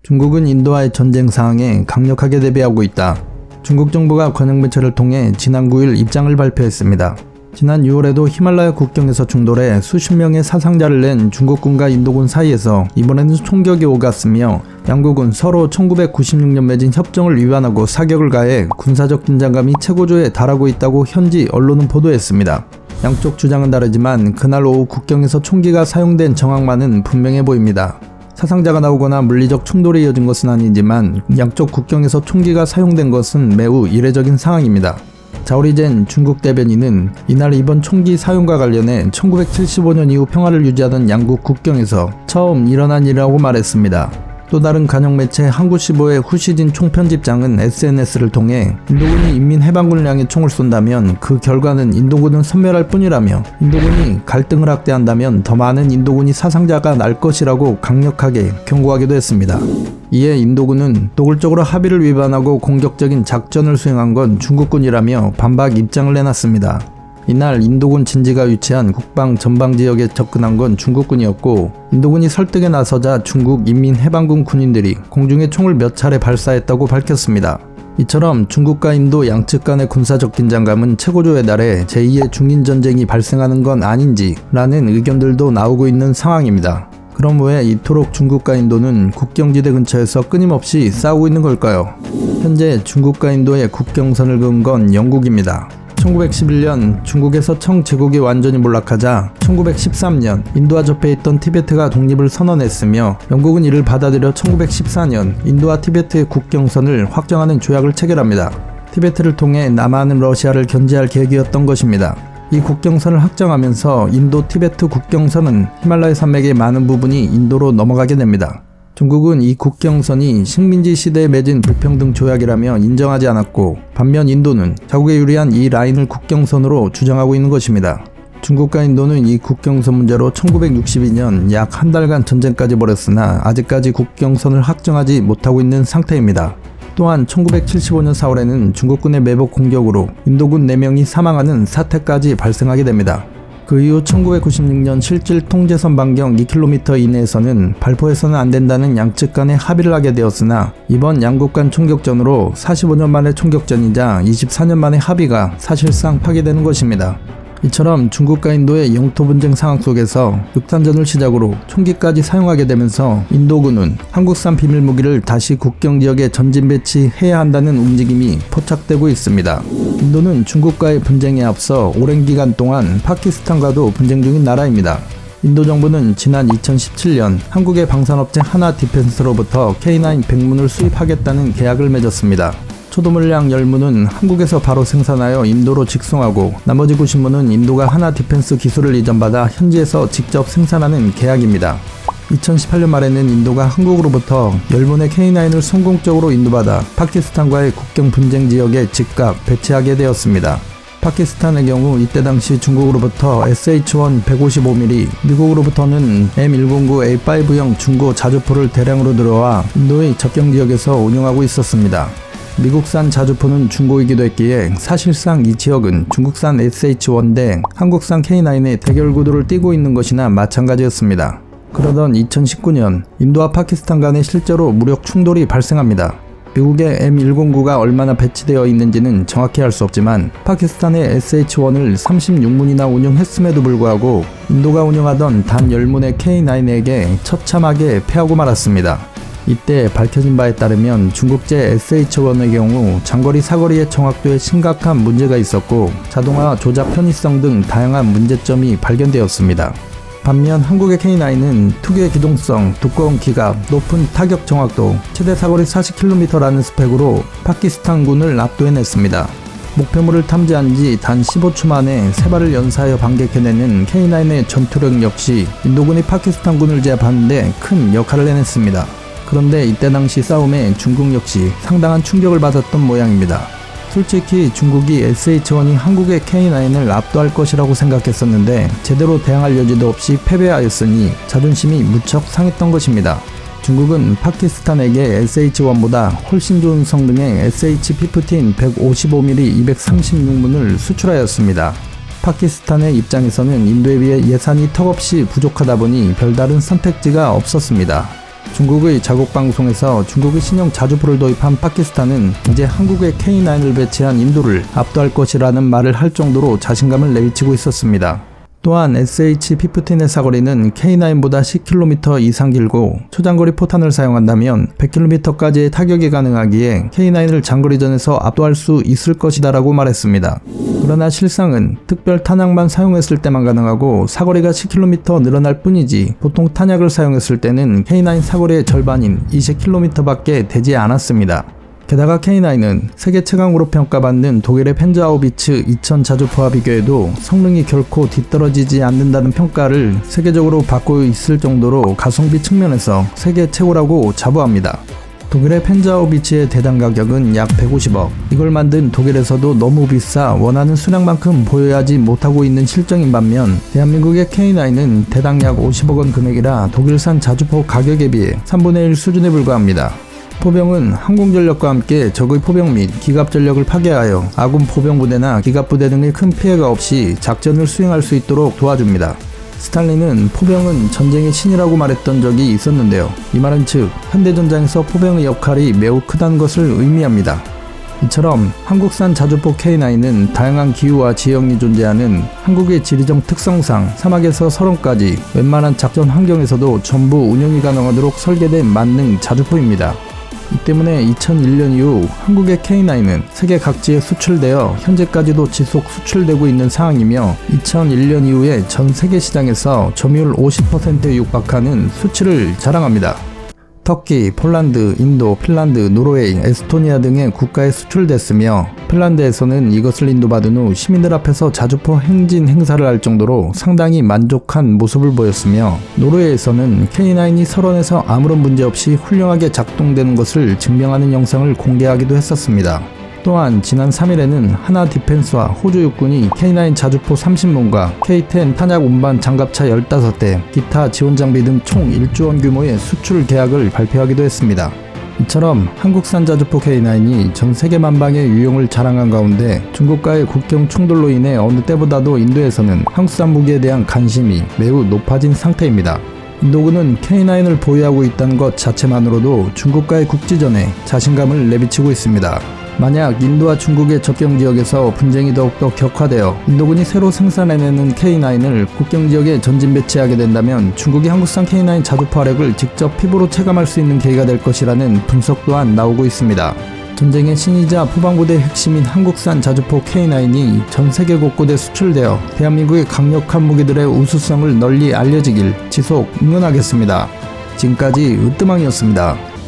중국은 인도와의 전쟁 상황에 강력하게 대비하고 있다. 중국 정부가 관영매체를 통해 지난 9일 입장을 발표했습니다. 지난 6월에도 히말라야 국경에서 충돌해 수십 명의 사상자를 낸 중국군과 인도군 사이에서 이번에는 총격이 오갔으며 양국은 서로 1996년 맺은 협정을 위반하고 사격을 가해 군사적 긴장감이 최고조에 달하고 있다고 현지 언론은 보도했습니다. 양쪽 주장은 다르지만 그날 오후 국경에서 총기가 사용된 정황만은 분명해 보입니다. 사상자가 나오거나 물리적 충돌이 이어진 것은 아니지만 양쪽 국경에서 총기가 사용된 것은 매우 이례적인 상황입니다. 자오리젠 중국 대변인은 이날 이번 총기 사용과 관련해 1975년 이후 평화를 유지하던 양국 국경에서 처음 일어난 일이라고 말했습니다. 또 다른 간영매체 항구시보의 후시진 총편집장은 SNS를 통해 인도군이 인민해방군을 향해 총을 쏜다면 그 결과는 인도군은 섬멸할 뿐이라며 인도군이 갈등을 확대한다면 더 많은 인도군이 사상자가 날 것이라고 강력하게 경고하기도 했습니다. 이에 인도군은 노골적으로 합의를 위반하고 공격적인 작전을 수행한 건 중국군이라며 반박 입장을 내놨습니다. 이날 인도군 진지가 위치한 국방 전방 지역에 접근한 건 중국군이었고 인도군이 설득에 나서자 중국 인민해방군 군인들이 공중에 총을 몇 차례 발사했다고 밝혔습니다. 이처럼 중국과 인도 양측 간의 군사적 긴장감은 최고조에 달해 제2의 중인전쟁이 발생하는 건 아닌지 라는 의견들도 나오고 있는 상황입니다. 그럼 왜 이토록 중국과 인도는 국경지대 근처에서 끊임없이 싸우고 있는 걸까요? 현재 중국과 인도의 국경선을 그은 건 영국입니다. 1911년 중국에서 청 제국이 완전히 몰락하자 1913년 인도와 접해 있던 티베트가 독립을 선언했으며 영국은 이를 받아들여 1914년 인도와 티베트의 국경선을 확정하는 조약을 체결합니다. 티베트를 통해 남하하는 러시아를 견제할 계획이었던 것입니다. 이 국경선을 확정하면서 인도 티베트 국경선은 히말라야 산맥의 많은 부분이 인도로 넘어가게 됩니다. 중국은 이 국경선이 식민지 시대에 맺은 불평등 조약이라며 인정하지 않았고 반면 인도는 자국에 유리한 이 라인을 국경선으로 주장하고 있는 것입니다. 중국과 인도는 이 국경선 문제로 1962년 약 한 달간 전쟁까지 벌였으나 아직까지 국경선을 확정하지 못하고 있는 상태입니다. 또한 1975년 4월에는 중국군의 매복 공격으로 인도군 4명이 사망하는 사태까지 발생하게 됩니다. 그 이후 1996년 실질 통제선 반경 2km 이내에서는 발포해서는 안 된다는 양측 간의 합의를 하게 되었으나 이번 양국 간 총격전으로 45년 만의 총격전이자 24년 만의 합의가 사실상 파기되는 것입니다. 이처럼 중국과 인도의 영토 분쟁 상황 속에서 육탄전을 시작으로 총기까지 사용하게 되면서 인도군은 한국산 비밀무기를 다시 국경지역에 전진 배치해야 한다는 움직임이 포착되고 있습니다. 인도는 중국과의 분쟁에 앞서 오랜 기간 동안 파키스탄과도 분쟁 중인 나라입니다. 인도 정부는 지난 2017년 한국의 방산업체 하나 디펜스로부터 K9 100문을 수입하겠다는 계약을 맺었습니다. 초도물량 10문은 한국에서 바로 생산하여 인도로 직송하고 나머지 90문은 인도가 하나 디펜스 기술을 이전받아 현지에서 직접 생산하는 계약입니다. 2018년 말에는 인도가 한국으로부터 10문의 K9을 성공적으로 인도받아 파키스탄과의 국경 분쟁 지역에 즉각 배치하게 되었습니다. 파키스탄의 경우 이때 당시 중국으로부터 SH-1 155mm, 미국으로부터는 M109A5형 중고 자주포를 대량으로 들어와 인도의 접경 지역에서 운용하고 있었습니다. 미국산 자주포는 중고이기도 했기에 사실상 이 지역은 중국산 SH-1 대 한국산 K9의 대결 구도를 띠고 있는 것이나 마찬가지였습니다. 그러던 2019년 인도와 파키스탄 간에 실제로 무력 충돌이 발생합니다. 미국의 M109가 얼마나 배치되어 있는지는 정확히 알 수 없지만 파키스탄의 SH-1을 36문이나 운용했음에도 불구하고 인도가 운용하던 단 10문의 K9에게 처참하게 패하고 말았습니다. 이때 밝혀진 바에 따르면 중국제 SH-1의 경우 장거리 사거리의 정확도에 심각한 문제가 있었고 자동화 조작 편의성 등 다양한 문제점이 발견되었습니다. 반면 한국의 K9은 특유의 기동성, 두꺼운 기갑, 높은 타격 정확도, 최대 사거리 40km라는 스펙으로 파키스탄군을 압도해냈습니다. 목표물을 탐지한 지 단 15초 만에 3발을 연사하여 반격해내는 K9의 전투력 역시 인도군이 파키스탄군을 제압하는데 큰 역할을 해냈습니다. 그런데 이때 당시 싸움에 중국 역시 상당한 충격을 받았던 모양입니다. 솔직히 중국이 SH-1이 한국의 K9을 압도할 것이라고 생각했었는데 제대로 대항할 여지도 없이 패배하였으니 자존심이 무척 상했던 것입니다. 중국은 파키스탄에게 SH-1보다 훨씬 좋은 성능의 SH-15 155mm 236문을 수출하였습니다. 파키스탄의 입장에서는 인도에 비해 예산이 턱없이 부족하다 보니 별다른 선택지가 없었습니다. 중국의 자국 방송에서 중국의 신형 자주포를 도입한 파키스탄은 이제 한국에 K9을 배치한 인도를 압도할 것이라는 말을 할 정도로 자신감을 내비치고 있었습니다. 또한 SH-15의 사거리는 K9보다 10km 이상 길고 초장거리 포탄을 사용한다면 100km까지의 타격이 가능하기에 K9을 장거리전에서 압도할 수 있을 것이다 라고 말했습니다. 그러나 실상은 특별 탄약만 사용했을 때만 가능하고 사거리가 10km 늘어날 뿐이지 보통 탄약을 사용했을 때는 K9 사거리의 절반인 20km 밖에 되지 않았습니다. 게다가 K9은 세계 최강으로 평가받는 독일의 펜저하우비츠 2000 자주포와 비교해도 성능이 결코 뒤떨어지지 않는다는 평가를 세계적으로 받고 있을 정도로 가성비 측면에서 세계 최고라고 자부합니다. 독일의 펜저하우비츠의 대당 가격은 약 150억. 이걸 만든 독일에서도 너무 비싸 원하는 수량만큼 보유하지 못하고 있는 실정인 반면 대한민국의 K9은 대당 약 50억 원 금액이라 독일산 자주포 가격에 비해 3분의 1 수준에 불과합니다. 포병은 항공전력과 함께 적의 포병 및 기갑전력을 파괴하여 아군 포병부대나 기갑부대 등의 큰 피해가 없이 작전을 수행할 수 있도록 도와줍니다. 스탈린은 포병은 전쟁의 신이라고 말했던 적이 있었는데요. 이 말은 즉 현대전장에서 포병의 역할이 매우 크다는 것을 의미합니다. 이처럼 한국산 자주포 K9은 다양한 기후와 지형이 존재하는 한국의 지리적 특성상 사막에서 설원까지 웬만한 작전 환경에서도 전부 운영이 가능하도록 설계된 만능 자주포입니다. 이 때문에 2001년 이후 한국의 K9은 세계 각지에 수출되어 현재까지도 지속 수출되고 있는 상황이며 2001년 이후에 전 세계 시장에서 점유율 50%에 육박하는 수치를 자랑합니다. 터키, 폴란드, 인도, 핀란드, 노르웨이, 에스토니아 등의 국가에 수출됐으며 핀란드에서는 이것을 인도받은 후 시민들 앞에서 자주포 행진 행사를 할 정도로 상당히 만족한 모습을 보였으며 노르웨이에서는 K9이 설원에서 아무런 문제 없이 훌륭하게 작동되는 것을 증명하는 영상을 공개하기도 했었습니다. 또한 지난 3일에는 하나 디펜스와 호주 육군이 K9 자주포 30문과 K10 탄약 운반 장갑차 15대, 기타 지원 장비 등 총 1조 원 규모의 수출 계약을 발표하기도 했습니다. 이처럼 한국산 자주포 K9이 전 세계 만방의 유용을 자랑한 가운데 중국과의 국경 충돌로 인해 어느 때보다도 인도에서는 한국산 무기에 대한 관심이 매우 높아진 상태입니다. 인도군은 K9을 보유하고 있다는 것 자체만으로도 중국과의 국지전에 자신감을 내비치고 있습니다. 만약 인도와 중국의 접경지역에서 분쟁이 더욱더 격화되어 인도군이 새로 생산해내는 K9을 국경지역에 전진 배치하게 된다면 중국이 한국산 K9 자주포 화력을 직접 피부로 체감할 수 있는 계기가 될 것이라는 분석 또한 나오고 있습니다. 전쟁의 신이자 포방부대의 핵심인 한국산 자주포 K9이 전 세계 곳곳에 수출되어 대한민국의 강력한 무기들의 우수성을 널리 알려지길 지속 응원하겠습니다. 지금까지 으뜸왕이었습니다.